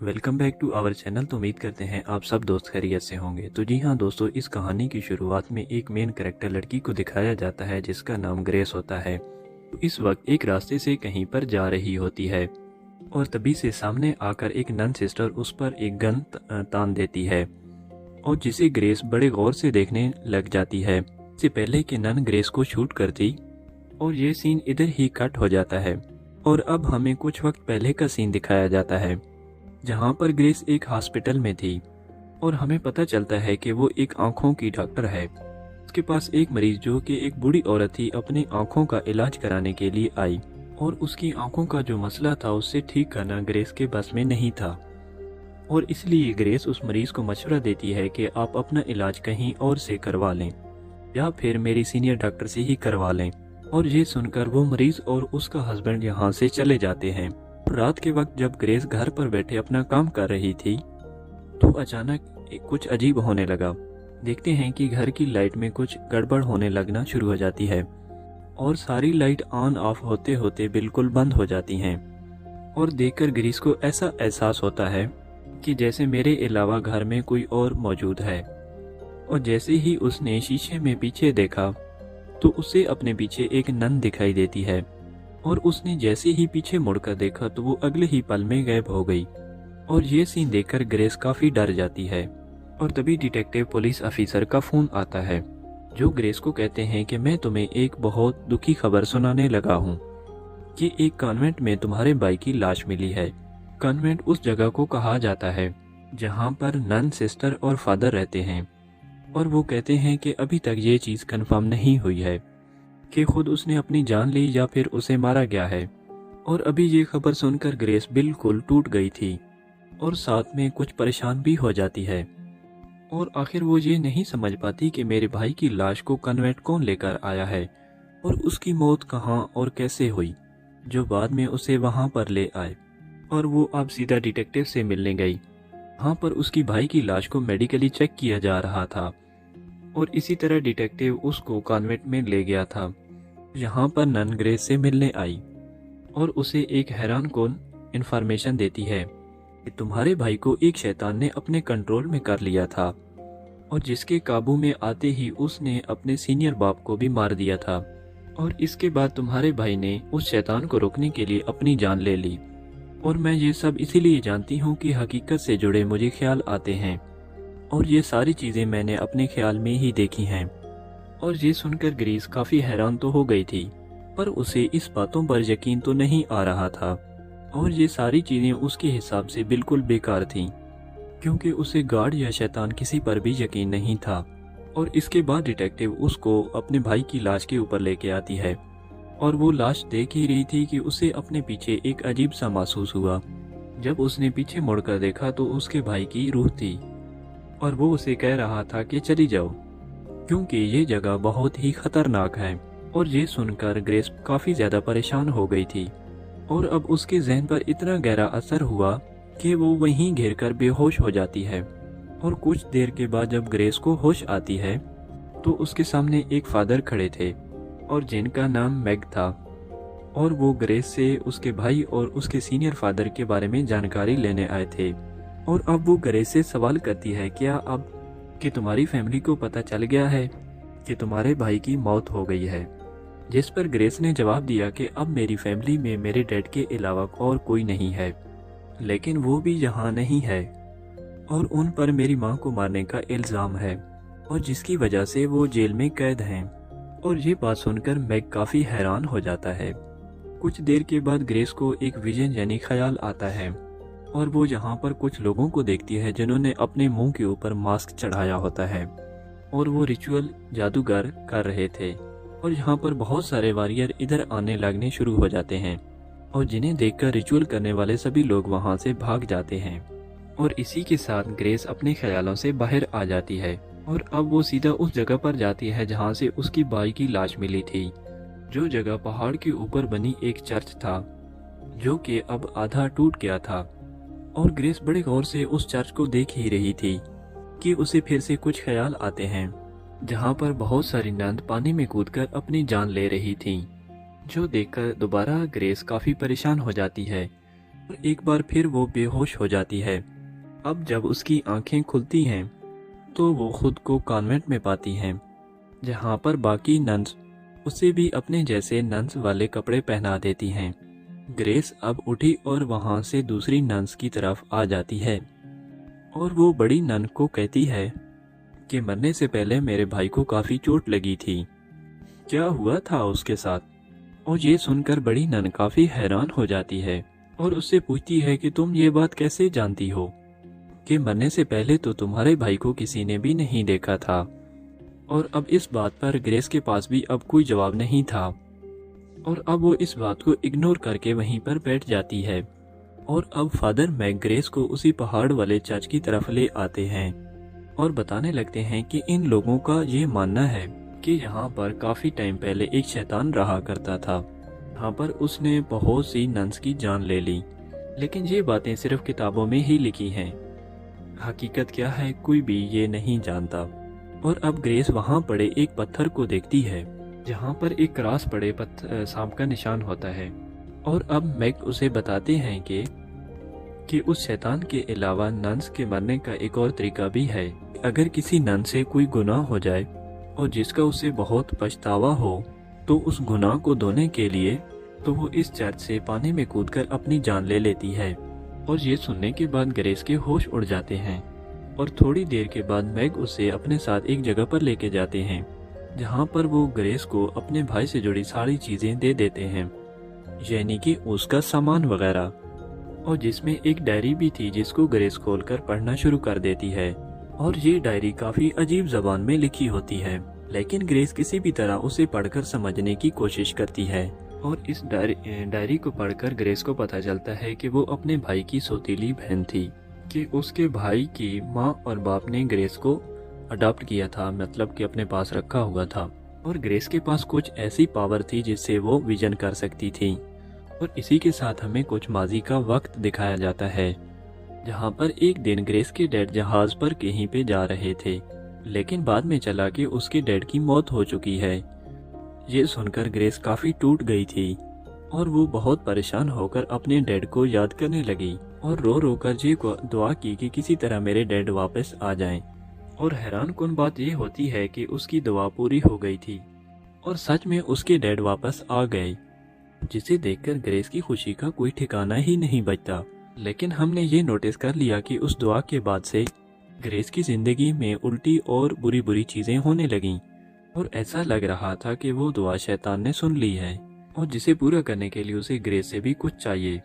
Welcome back to our channel. तो उम्मीद करते हैं आप सब दोस्त खैरियत से होंगे। तो जी हाँ दोस्तों, इस कहानी की शुरुआत में एक मेन कैरेक्टर लड़की को दिखाया जाता है जिसका नाम ग्रेस होता है। तो इस वक्त एक रास्ते से कहीं पर जा रही होती है और तभी से सामने आकर एक नन सिस्टर उस पर एक गन तान देती है और जिसे ग्रेस बड़े गौर से देखने लग जाती है। इससे पहले कि नन ग्रेस को शूट करती और ये सीन इधर ही कट हो जाता है और अब हमें कुछ वक्त पहले का सीन दिखाया जाता है जहां पर ग्रेस एक हॉस्पिटल में थी और हमें पता चलता है कि वो एक आंखों की डॉक्टर है। उसके पास एक मरीज जो कि एक बूढ़ी औरत थी अपनी आंखों का इलाज कराने के लिए आई और उसकी आंखों का जो मसला था उससे ठीक करना ग्रेस के बस में नहीं था और इसलिए ग्रेस उस मरीज को मशवरा देती है कि आप अपना इलाज कहीं और से करवा लें या फिर मेरी सीनियर डॉक्टर से ही करवा लें। और ये सुनकर वो मरीज और उसका हस्बैंड यहाँ से चले जाते हैं। रात के वक्त जब ग्रेस घर पर बैठे अपना काम कर रही थी तो अचानक कुछ अजीब होने लगा। देखते हैं कि घर की लाइट में कुछ गड़बड़ होने लगना शुरू हो जाती है और सारी लाइट ऑन ऑफ होते होते बिल्कुल बंद हो जाती हैं और देखकर ग्रेस को ऐसा एहसास होता है कि जैसे मेरे अलावा घर में कोई और मौजूद है। और जैसे ही उसने शीशे में पीछे देखा तो उसे अपने पीछे एक नन दिखाई देती है और उसने जैसे ही पीछे मुड़कर देखा तो वो अगले ही पल में गायब हो गई। और ये सीन देखकर ग्रेस काफी डर जाती है और तभी डिटेक्टिव पुलिस ऑफिसर का फोन आता है जो ग्रेस को कहते हैं कि मैं तुम्हें एक बहुत दुखी खबर सुनाने लगा हूँ कि एक कॉन्वेंट में तुम्हारे भाई की लाश मिली है। कॉन्वेंट उस जगह को कहा जाता है जहाँ पर नन सिस्टर और फादर रहते हैं और वो कहते हैं कि अभी तक ये चीज कंफर्म नहीं हुई है कि खुद उसने अपनी जान ली या फिर उसे मारा गया है। और अभी ये खबर सुनकर ग्रेस बिल्कुल टूट गई थी और साथ में कुछ परेशान भी हो जाती है और आखिर वो ये नहीं समझ पाती कि मेरे भाई की लाश को कन्वेंट कौन लेकर आया है और उसकी मौत कहाँ और कैसे हुई जो बाद में उसे वहां पर ले आए। और वो अब सीधा डिटेक्टिव से मिलने गई। वहां पर उसकी भाई की लाश को मेडिकली चेक किया जा रहा था और इसी तरह डिटेक्टिव उसको कॉन्वेंट में ले गया था। यहाँ पर नन ग्रेस से मिलने आई और उसे एक हैरान कौन इन्फॉर्मेशन देती है कि तुम्हारे भाई को एक शैतान ने अपने कंट्रोल में कर लिया था और जिसके काबू में आते ही उसने अपने सीनियर बाप को भी मार दिया था और इसके बाद तुम्हारे भाई ने उस शैतान को रोकने के लिए अपनी जान ले ली। और मैं ये सब इसीलिए जानती हूँ कि हकीकत से जुड़े मुझे ख्याल आते हैं और ये सारी चीजें मैंने अपने ख्याल में ही देखी हैं। और ये सुनकर ग्रेस काफी हैरान तो हो गई थी पर उसे इस बातों पर यकीन तो नहीं आ रहा था और ये सारी चीजें उसके हिसाब से बिल्कुल बेकार थीं क्योंकि उसे गार्ड या शैतान किसी पर भी यकीन नहीं था। और इसके बाद डिटेक्टिव उसको अपने भाई की लाश के ऊपर लेके आती है और वो लाश देख ही रही थी कि उसे अपने पीछे एक अजीब सा महसूस हुआ। जब उसने पीछे मुड़कर देखा तो उसके भाई की रूह थी और वो उसे कह रहा था कि चली जाओ क्योंकि ये जगह बहुत ही खतरनाक है। और ये सुनकर ग्रेस काफी ज्यादा परेशान हो गई थी और अब उसके जहन पर इतना गहरा असर हुआ कि वो वहीं गिर कर बेहोश हो जाती है। और कुछ देर के बाद जब ग्रेस को होश आती है तो उसके सामने एक फादर खड़े थे और जिनका नाम मैग था और वो ग्रेस से उसके भाई और उसके सीनियर फादर के बारे में जानकारी लेने आए थे। और अब वो ग्रेस से सवाल करती है क्या अब कि तुम्हारी फैमिली को पता चल गया है कि तुम्हारे भाई की मौत हो गई है। जिस पर ग्रेस ने जवाब दिया कि अब मेरी फैमिली में मेरे डैड के अलावा और कोई नहीं है लेकिन वो भी यहाँ नहीं है और उन पर मेरी माँ को मारने का इल्जाम है और जिसकी वजह से वो जेल में कैद हैं। और ये बात सुनकर मैग काफी हैरान हो जाता है। कुछ देर के बाद ग्रेस को एक विजन यानी ख्याल आता है और वो यहाँ पर कुछ लोगों को देखती है जिन्होंने अपने मुंह के ऊपर मास्क चढ़ाया होता है और वो रिचुअल जादूगर कर रहे थे। और यहाँ पर बहुत सारे वॉरियर इधर आने लगने शुरू हो जाते हैं और जिन्हें देखकर रिचुअल करने वाले सभी लोग वहाँ से भाग जाते हैं। और इसी के साथ ग्रेस अपने ख्यालों से बाहर आ जाती है और अब वो सीधा उस जगह पर जाती है जहाँ से उसकी भाई की लाश मिली थी, जो जगह पहाड़ के ऊपर बनी एक चर्च था जो कि अब आधा टूट गया था। और ग्रेस बड़े गौर से उस चर्च को देख ही रही थी कि उसे फिर से कुछ ख्याल आते हैं जहाँ पर बहुत सारी नंद पानी में कूदकर अपनी जान ले रही थीं, जो देखकर दोबारा ग्रेस काफी परेशान हो जाती है और एक बार फिर वो बेहोश हो जाती है। अब जब उसकी आंखें खुलती हैं तो वो खुद को कॉन्वेंट में पाती हैं, जहाँ पर बाकी नन्स उसे भी अपने जैसे नन्स वाले कपड़े पहना देती हैं। ग्रेस अब उठी और वहाँ से दूसरी नन्स की तरफ आ जाती है और वो बड़ी नन को कहती है कि मरने से पहले मेरे भाई को काफ़ी चोट लगी थी, क्या हुआ था उसके साथ। और ये सुनकर बड़ी नन काफ़ी हैरान हो जाती है और उससे पूछती है कि तुम ये बात कैसे जानती हो कि मरने से पहले तो तुम्हारे भाई को किसी ने भी नहीं देखा था। और अब इस बात पर ग्रेस के पास भी अब कोई जवाब नहीं था और अब वो इस बात को इग्नोर करके वहीं पर बैठ जाती है। और अब फादर मैक ग्रेस को उसी पहाड़ वाले चर्च की तरफ ले आते हैं और बताने लगते हैं कि इन लोगों का ये मानना है कि यहाँ पर काफ़ी टाइम पहले एक शैतान रहा करता था, यहाँ पर उसने बहुत सी नन्स की जान ले ली, लेकिन ये बातें सिर्फ किताबों में ही लिखी हैं, हकीकत क्या है कोई भी ये नहीं जानता। और अब ग्रेस वहाँ पड़े एक पत्थर को देखती है जहाँ पर एक क्रॉस पड़े सांप का निशान होता है। और अब मैक उसे बताते हैं कि उस शैतान के अलावा नन्स के मरने का एक और तरीका भी है। अगर किसी नन से कोई गुनाह हो जाए और जिसका उसे बहुत पछतावा हो तो उस गुनाह को धोने के लिए तो वो इस चर्च से पानी में कूदकर अपनी जान ले लेती है। और ये सुनने के बाद ग्रेस के होश उड़ जाते हैं और थोड़ी देर के बाद मैग उसे अपने साथ एक जगह पर लेके जाते हैं जहाँ पर वो ग्रेस को अपने भाई से जुड़ी सारी चीजें दे देते हैं, यानी कि उसका सामान वगैरह, और जिसमें एक डायरी भी थी जिसको ग्रेस खोलकर पढ़ना शुरू कर देती है। और ये डायरी काफी अजीब जबान में लिखी होती है, लेकिन ग्रेस किसी भी तरह उसे पढ़कर समझने की कोशिश करती है। और इस डायरी को पढ़कर ग्रेस को पता चलता है कि वो अपने भाई की सौतीली बहन थी, कि उसके भाई की माँ और बाप ने ग्रेस को अडॉप्ट किया था, मतलब कि अपने पास रखा हुआ था। और ग्रेस के पास कुछ ऐसी पावर थी जिससे वो विजन कर सकती थी। और इसी के साथ हमें कुछ माजी का वक्त दिखाया जाता है जहाँ पर एक दिन ग्रेस के डैड जहाज पर कहीं पे जा रहे थे, लेकिन बाद में चला कि उसके डैड की मौत हो चुकी है। ये सुनकर ग्रेस काफी टूट गई थी और वो बहुत परेशान होकर अपने डैड को याद करने लगी और रो रो कर जी को दुआ की कि किसी तरह मेरे डैड वापस आ जाएं। और हैरानकुन बात ये होती है कि उसकी दुआ पूरी हो गई थी और सच में उसके डैड वापस आ गए, जिसे देखकर ग्रेस की खुशी का कोई ठिकाना ही नहीं बचता। लेकिन हमने ये नोटिस कर लिया कि उस दुआ के बाद से ग्रेस की जिंदगी में उल्टी और बुरी बुरी चीजें होने लगीं और ऐसा लग रहा था कि वो दुआ शैतान ने सुन ली है और जिसे पूरा करने के लिए उसे ग्रेस से भी कुछ चाहिए।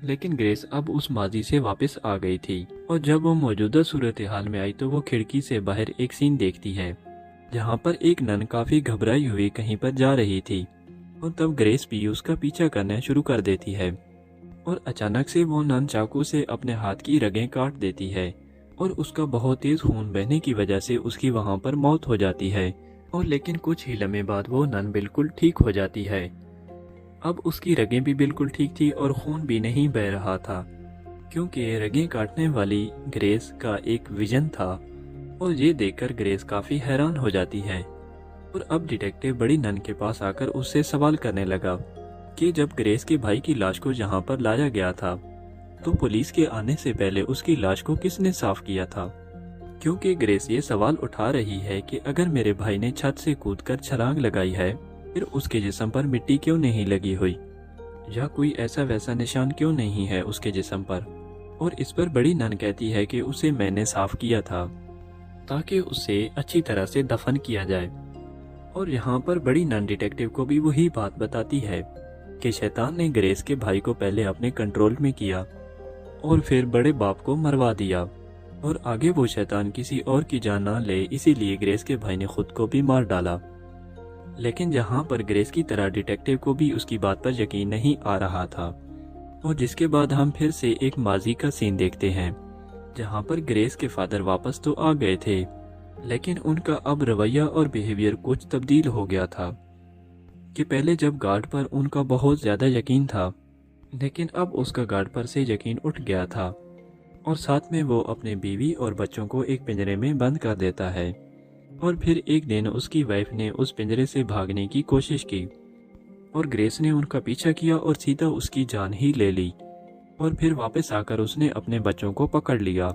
लेकिन ग्रेस अब उस माजी से वापस आ गई थी और जब वो मौजूदा सूरत हाल में आई तो वो खिड़की से बाहर एक सीन देखती है जहाँ पर एक नन काफी घबराई हुई कहीं पर जा रही थी और तब ग्रेस भी उसका पीछा करना शुरू कर देती है और अचानक से वो नन चाकू से अपने हाथ की रगें काट देती है और उसका बहुत तेज खून बहने की वजह से उसकी वहाँ पर मौत हो जाती है। और लेकिन कुछ ही लम्हे बाद वो नन बिल्कुल ठीक हो जाती है। अब उसकी रगें भी बिल्कुल ठीक थी और खून भी नहीं बह रहा था, क्योंकि रगें काटने वाली ग्रेस का एक विजन था। और ये देखकर ग्रेस काफी हैरान हो जाती है और अब डिटेक्टिव बड़ी नन के पास आकर उससे सवाल करने लगा कि जब ग्रेस के भाई की लाश को जहाँ पर लाया गया था तो पुलिस के आने से पहले उसकी लाश को किसने साफ किया था, क्योंकि ग्रेस ये सवाल उठा रही है कि अगर मेरे भाई ने छत से कूदकर छलांग लगाई है फिर उसके जिस्म पर मिट्टी क्यों नहीं लगी हुई या कोई ऐसा वैसा निशान क्यों नहीं है उसके जिस्म पर। और इस पर बड़ी नन कहती है कि उसे मैंने साफ किया था ताकि उसे अच्छी तरह से दफन किया जाए। और यहाँ पर बड़ी नन डिटेक्टिव को भी वही बात बताती है कि शैतान ने ग्रेस के भाई को पहले अपने कंट्रोल में किया और फिर बड़े बाप को मरवा दिया और आगे वो शैतान किसी और की जान ना ले, इसीलिए ग्रेस के भाई ने खुद को भी मार डाला। लेकिन जहाँ पर ग्रेस की तरह डिटेक्टिव को भी उसकी बात पर यकीन नहीं आ रहा था और जिसके बाद हम फिर से एक माजी का सीन देखते हैं जहाँ पर ग्रेस के फादर वापस तो आ गए थे, लेकिन उनका अब रवैया और बिहेवियर कुछ तब्दील हो गया था कि पहले जब गार्ड पर उनका बहुत ज़्यादा यकीन था, लेकिन अब उसका गार्ड पर से यकीन उठ गया था और साथ में वो अपने बीवी और बच्चों को एक पिंजरे में बंद कर देता है। और फिर एक दिन उसकी वाइफ ने उस पिंजरे से भागने की कोशिश की और ग्रेस ने उनका पीछा किया और सीधा उसकी जान ही ले ली। और फिर वापस आकर उसने अपने बच्चों को पकड़ लिया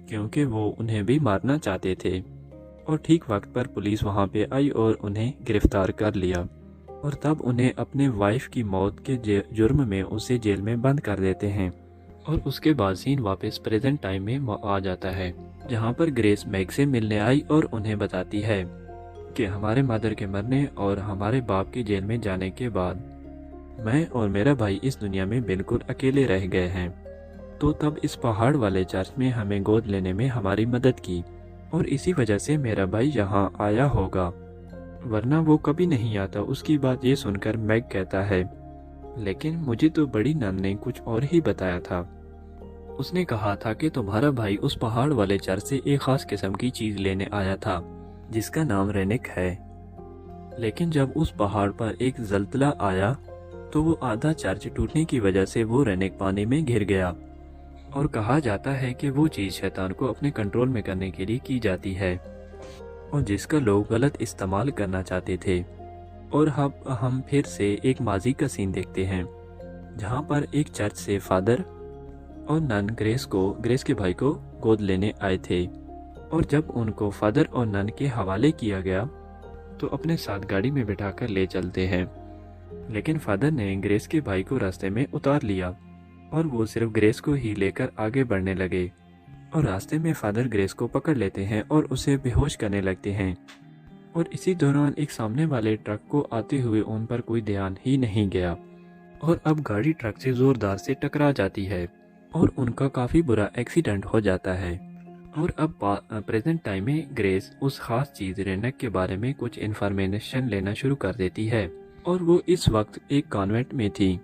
क्योंकि वो उन्हें भी मारना चाहते थे। और ठीक वक्त पर पुलिस वहां पे आई और उन्हें गिरफ्तार कर लिया और तब उन्हें अपने वाइफ की मौत के जुर्म में उसे जेल में बंद कर देते हैं। और उसके बाद सीन वापस प्रेजेंट टाइम में आ जाता है, जहां पर ग्रेस मैग से मिलने आई और उन्हें बताती है कि हमारे मदर के मरने और हमारे बाप के जेल में जाने के बाद मैं और मेरा भाई इस दुनिया में बिल्कुल अकेले रह गए हैं। तो तब इस पहाड़ वाले चर्च में हमें गोद लेने में हमारी मदद की और इसी वजह से मेरा भाई यहाँ आया होगा, वरना वो कभी नहीं आता। उसकी बात ये सुनकर मैग कहता है, लेकिन मुझे तो बड़ी नन ने कुछ और ही बताया था। उसने कहा था कि तुम्हारा भाई उस पहाड़ वाले चर्च से एक खास किस्म की चीज लेने आया था जिसका नाम रेनिक है। लेकिन जब उस पहाड़ पर एक जलतला आया तो वो आधा चर्च टूटने की वजह से वो रेनिक पानी में गिर गया। और कहा जाता है कि वो चीज शैतान को अपने कंट्रोल में करने के लिए की जाती है और जिसका लोग गलत इस्तेमाल करना चाहते थे। और हम फिर से एक माजी का सीन देखते हैं, जहां पर एक चर्च से फादर और नन ग्रेस के भाई को गोद लेने आए थे। और जब उनको फादर और नन के हवाले किया गया तो अपने साथ गाड़ी में बिठाकर ले चलते हैं, लेकिन फादर ने ग्रेस के भाई को रास्ते में उतार लिया और वो सिर्फ ग्रेस को ही लेकर आगे बढ़ने लगे। और रास्ते में फादर ग्रेस को पकड़ लेते हैं और उसे बेहोश करने लगते हैं। और इसी दौरान एक सामने वाले ट्रक को आते हुए उन पर कोई ध्यान ही नहीं गया और अब गाड़ी ट्रक से जोरदार से टकरा जाती है और उनका काफी बुरा एक्सीडेंट हो जाता है। और अब प्रेजेंट टाइम में ग्रेस उस खास चीज रेनक के बारे में कुछ इन्फॉर्मेशन लेना शुरू कर देती है और वो इस वक्त एक कॉन्वेंट में थी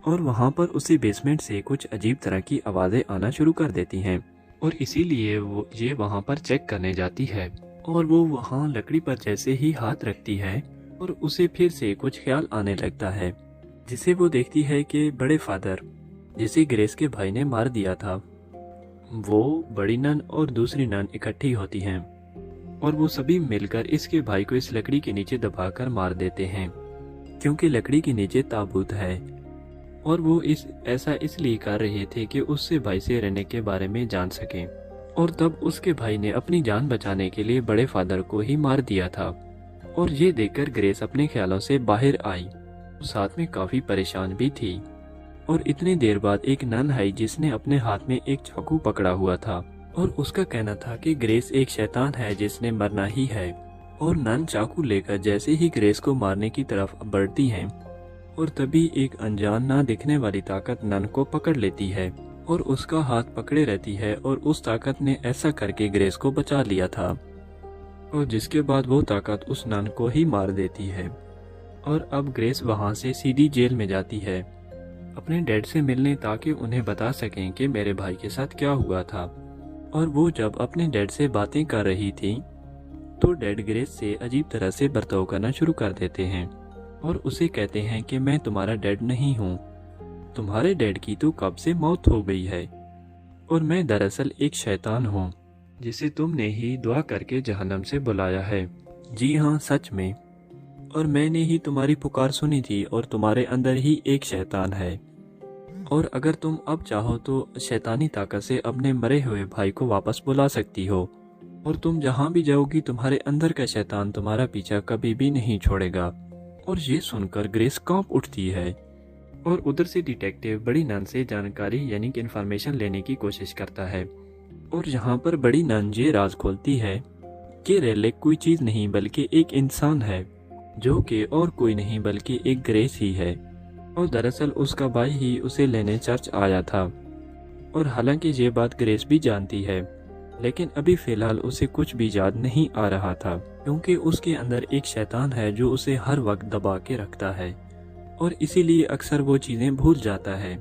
और वहां पर उसे बेसमेंट से कुछ अजीब तरह की आवाजें आना शुरू कर देती हैं और इसीलिए वो ये वहां पर चेक करने जाती है। और वो वहां लकड़ी पर जैसे ही हाथ रखती है और उसे फिर से कुछ ख्याल आने लगता है, जिसे वो देखती है कि बड़े फादर जिसे ग्रेस के भाई ने मार दिया था, वो बड़ी नन और दूसरी नन इकट्ठी होती हैं और वो सभी मिलकर इसके भाई को इस लकड़ी के नीचे दबाकर मार देते हैं क्योंकि लकड़ी के नीचे ताबूत है। और वो ऐसा इसलिए कर रहे थे कि उससे भाई से रहने के बारे में जान सकें। और तब उसके भाई ने अपनी जान बचाने के लिए बड़े फादर को ही मार दिया था। और ये देखकर ग्रेस अपने ख्यालों से बाहर आई, साथ में काफी परेशान भी थी। और इतनी देर बाद एक नन आई जिसने अपने हाथ में एक चाकू पकड़ा हुआ था और उसका कहना था कि ग्रेस एक शैतान है जिसने मरना ही है। और नन चाकू लेकर जैसे ही ग्रेस को मारने की तरफ बढ़ती हैं और तभी एक अनजान ना दिखने वाली ताकत नन को पकड़ लेती है और उसका हाथ पकड़े रहती है और उस ताकत ने ऐसा करके ग्रेस को बचा लिया था। और जिसके बाद वो ताकत उस नन को ही मार देती है। और अब ग्रेस वहां से सीधी जेल में जाती है अपने डैड से मिलने, ताकि उन्हें बता सकें कि मेरे भाई के साथ क्या हुआ था। और वो जब अपने डैड से बातें कर रही थी तो डैड ग्रेस से अजीब तरह से बर्ताव करना शुरू कर देते हैं और उसे कहते हैं कि मैं तुम्हारा डैड नहीं हूँ, तुम्हारे डैड की तो कब से मौत हो गई है और मैं दरअसल एक शैतान हूँ जिसे तुमने ही दुआ करके जहन्नम से बुलाया है। जी हाँ, सच में। और मैंने ही तुम्हारी पुकार सुनी थी और तुम्हारे अंदर ही एक शैतान है। और अगर तुम अब चाहो तो शैतानी ताकत से अपने मरे हुए भाई को वापस बुला सकती हो और तुम जहाँ भी जाओगी तुम्हारे अंदर का शैतान तुम्हारा पीछा कभी भी नहीं छोड़ेगा। और ये सुनकर ग्रेस कांप उठती है और उधर से डिटेक्टिव बड़ी नन से जानकारी यानी कि इन्फॉर्मेशन लेने की कोशिश करता है। और यहाँ पर बड़ी नन ये राज खोलती है कि रेलिक कोई चीज नहीं बल्कि एक इंसान है, जो कि और कोई नहीं बल्कि एक ग्रेस ही है। और दरअसल उसका भाई ही उसे लेने चर्च आया था। और हालांकि ये बात ग्रेस भी जानती है, लेकिन अभी फिलहाल उसे कुछ भी याद नहीं आ रहा था क्योंकि उसके अंदर एक शैतान है जो उसे हर वक्त दबा के रखता है और इसीलिए अक्सर वो चीजें भूल जाता है।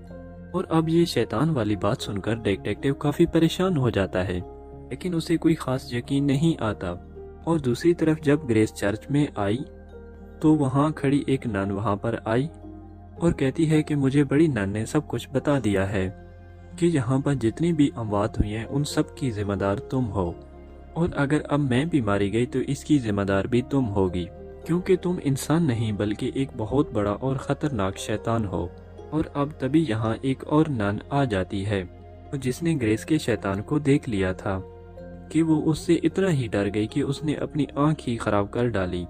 और अब ये शैतान वाली बात सुनकर डिटेक्टिव काफी परेशान हो जाता है, लेकिन उसे कोई खास यकीन नहीं आता। और दूसरी तरफ जब ग्रेस चर्च में आई तो वहाँ खड़ी एक नन वहाँ पर आई और कहती है कि मुझे बड़ी नन ने सब कुछ बता दिया है कि यहाँ पर जितनी भी अमवात हुई हैं उन सब की जिम्मेदार तुम हो और अगर अब मैं भी मारी गई तो इसकी जिम्मेदार भी तुम होगी क्योंकि तुम इंसान नहीं बल्कि एक बहुत बड़ा और खतरनाक शैतान हो। और अब तभी यहाँ एक और नन आ जाती है जिसने ग्रेस के शैतान को देख लिया था कि वो उससे इतना ही डर गई कि उसने अपनी आंख ही खराब कर डाली।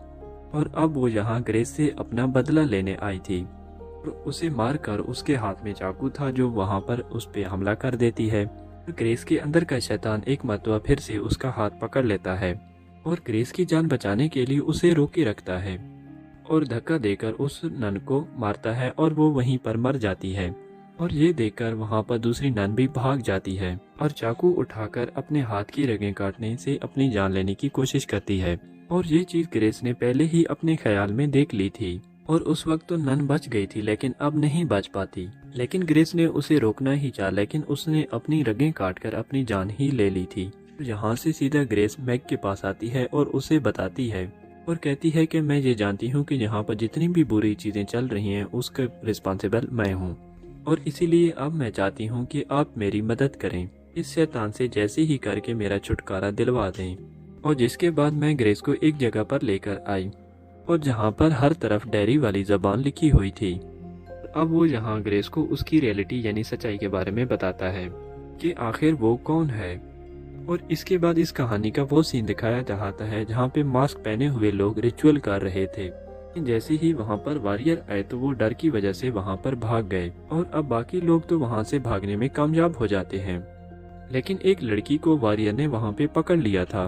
और अब वो यहाँ ग्रेस से अपना बदला लेने आई थी और उसे मारकर उसके हाथ में चाकू था जो वहाँ पर उस पे हमला कर देती है। ग्रेस के अंदर का शैतान एक मरतबा फिर से उसका हाथ पकड़ लेता है और ग्रेस की जान बचाने के लिए उसे रोके रखता है और धक्का देकर उस नन को मारता है और वो वहीं पर मर जाती है। और ये देखकर वहाँ पर दूसरी नन भी भाग जाती है और चाकू उठाकर अपने हाथ की रगें काटने से अपनी जान लेने की कोशिश करती है। और ये चीज ग्रेस ने पहले ही अपने ख्याल में देख ली थी और उस वक्त तो नन बच गई थी लेकिन अब नहीं बच पाती। लेकिन ग्रेस ने उसे रोकना ही चाहा लेकिन उसने अपनी रगें काटकर अपनी जान ही ले ली थी। यहाँ से सीधा ग्रेस मैग के पास आती है और उसे बताती है और कहती है कि मैं ये जानती हूँ कि यहाँ पर जितनी भी बुरी चीजें चल रही हैं उसका रिस्पॉन्सिबल मैं हूँ और इसीलिए अब मैं चाहती हूँ कि आप मेरी मदद करें, इस शैतान से जैसे ही करके मेरा छुटकारा दिलवा दें। और जिसके बाद मैं ग्रेस को एक जगह पर लेकर आई और जहाँ पर हर तरफ डायरी वाली जबान लिखी हुई थी। अब वो यहाँ ग्रेस को उसकी रियलिटी यानी सच्चाई के बारे में बताता है कि आखिर वो कौन है। और इसके बाद इस कहानी का वो सीन दिखाया जाता है जहाँ पे मास्क पहने हुए लोग रिचुअल कर रहे थे। जैसे ही वहाँ पर वॉरियर आए तो वो डर की वजह से वहाँ पर भाग गए और अब बाकी लोग तो वहाँ से भागने में कामयाब हो जाते हैं। लेकिन एक लड़की को वॉरियर ने वहाँ पे पकड़ लिया था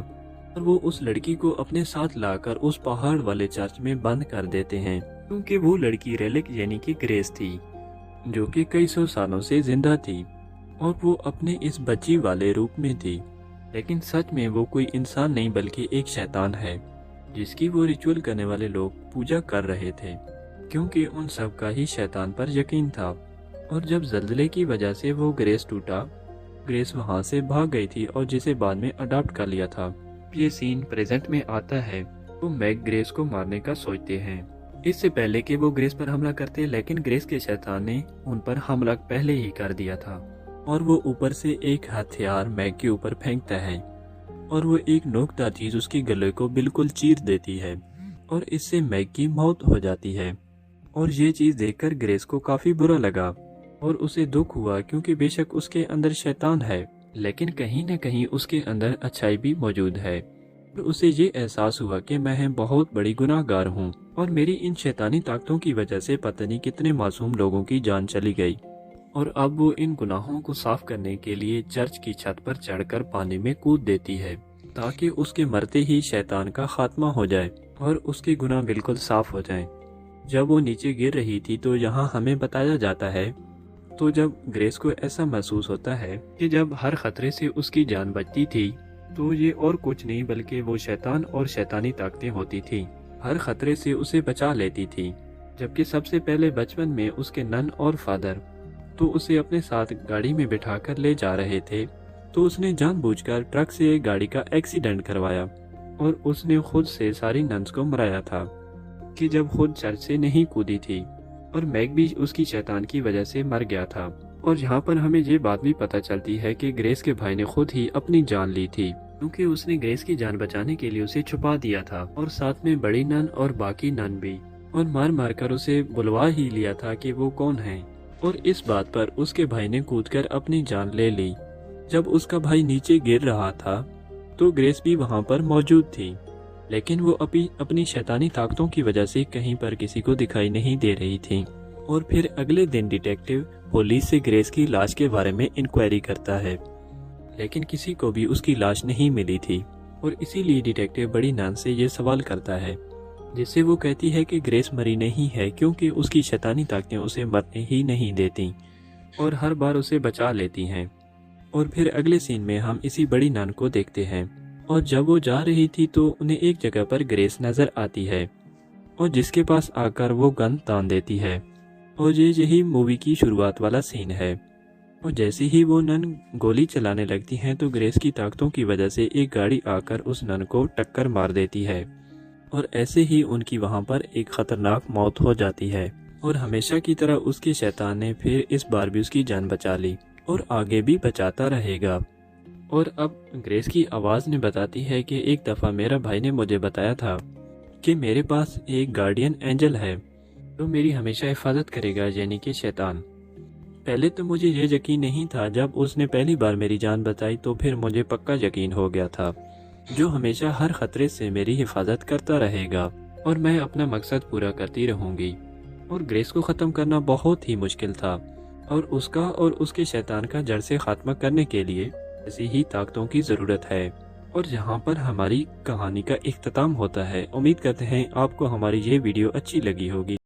और वो उस लड़की को अपने साथ लाकर उस पहाड़ वाले चर्च में बंद कर देते हैं क्योंकि वो लड़की रेलिक यानी कि ग्रेस थी जो कि कई सौ सालों से जिंदा थी और वो अपने इस बच्ची वाले रूप में थी। लेकिन सच में वो कोई इंसान नहीं बल्कि एक शैतान है जिसकी वो रिचुअल करने वाले लोग पूजा कर रहे थे क्योंकि उन सब का ही शैतान पर यकीन था। और जब जल्जले की वजह से वो ग्रेस टूटा, ग्रेस वहाँ से भाग गई थी और जिसे बाद में अडॉप्ट कर लिया था। ये सीन प्रेजेंट में आता है तो मैग ग्रेस को मारने का सोचते हैं इससे पहले कि वो ग्रेस पर हमला करते, लेकिन ग्रेस के शैतान ने उन पर हमला पहले ही कर दिया था और वो ऊपर से एक हथियार मैग के ऊपर फेंकता है और वो एक नोकदार चीज उसके गले को बिल्कुल चीर देती है और इससे मैग की मौत हो जाती है। और ये चीज देखकर ग्रेस को काफी बुरा लगा और उसे दुख हुआ क्योंकि बेशक उसके अंदर शैतान है लेकिन कहीं न कहीं उसके अंदर अच्छाई भी मौजूद है। और उसे ये एहसास हुआ कि मैं बहुत बड़ी गुनाहगार हूँ और मेरी इन शैतानी ताकतों की वजह से पता नहीं कितने मासूम लोगों की जान चली गई। और अब वो इन गुनाहों को साफ करने के लिए चर्च की छत पर चढ़कर पानी में कूद देती है ताकि उसके मरते ही शैतान का खात्मा हो जाए और उसके गुनाह बिल्कुल साफ हो जाएं। जब वो नीचे गिर रही थी तो यहाँ हमें बताया जाता है तो जब ग्रेस को ऐसा महसूस होता है कि जब हर खतरे से उसकी जान बचती थी तो ये और कुछ नहीं बल्कि वो शैतान और शैतानी ताकतें होती थी, हर खतरे से उसे बचा लेती थी। जबकि सबसे पहले बचपन में उसके नन और फादर तो उसे अपने साथ गाड़ी में बिठाकर ले जा रहे थे तो उसने जानबूझकर ट्रक से एक गाड़ी का एक्सीडेंट करवाया और उसने खुद से सारी नन्स को मराया था कि जब खुद चर्च से नहीं कूदी थी। और मैग भी उसकी शैतान की वजह से मर गया था। और यहाँ पर हमें ये बात भी पता चलती है कि ग्रेस के भाई ने खुद ही अपनी जान ली थी क्योंकि उसने ग्रेस की जान बचाने के लिए उसे छुपा दिया था और साथ में बड़ी नन और बाकी नन भी, और मार मार कर उसे बुलवा ही लिया था कि वो कौन है। और इस बात पर उसके भाई ने कूदकर अपनी जान ले ली। जब उसका भाई नीचे गिर रहा था तो ग्रेस भी वहाँ पर मौजूद थी लेकिन वो अपनी शैतानी ताकतों की वजह से कहीं पर किसी को दिखाई नहीं दे रही थी। और फिर अगले दिन डिटेक्टिव पुलिस से ग्रेस की लाश के बारे में इंक्वायरी करता है लेकिन किसी को भी उसकी लाश नहीं मिली थी और इसीलिए डिटेक्टिव बड़ी नन से ये सवाल करता है जिससे वो कहती है कि ग्रेस मरी नहीं है क्योंकि उसकी शैतानी ताकतें उसे मरने ही नहीं देती और हर बार उसे बचा लेती हैं। और फिर अगले सीन में हम इसी बड़ी नन को देखते हैं और जब वो जा रही थी तो उन्हें एक जगह पर ग्रेस नजर आती है और जिसके पास आकर वो गन तान देती है और यही मूवी की शुरुआत वाला सीन है। और जैसे ही वो नन गोली चलाने लगती हैं तो ग्रेस की ताकतों की वजह से एक गाड़ी आकर उस नन को टक्कर मार देती है और ऐसे ही उनकी वहां पर एक खतरनाक मौत हो जाती है। और हमेशा की तरह उसके शैतान ने फिर इस बार भी उसकी जान बचा ली और आगे भी बचाता रहेगा। और अब ग्रेस की आवाज ने बताती है कि एक दफा मेरा भाई ने मुझे बताया था कि मेरे पास एक गार्डियन एंजल है जो मेरी हमेशा हिफाजत करेगा, यानी कि शैतान। पहले तो मुझे ये यकीन नहीं था, जब उसने पहली बार मेरी जान बचाई तो फिर मुझे पक्का यकीन हो गया था, जो हमेशा हर खतरे से मेरी हिफाजत करता रहेगा और मैं अपना मकसद पूरा करती रहूंगी। और ग्रेस को ख़त्म करना बहुत ही मुश्किल था और उसका और उसके शैतान का जड़ से खात्मा करने के लिए ऐसी ही ताकतों की ज़रूरत है। और यहाँ पर हमारी कहानी का इख्तिताम होता है। उम्मीद करते हैं आपको हमारी ये वीडियो अच्छी लगी होगी।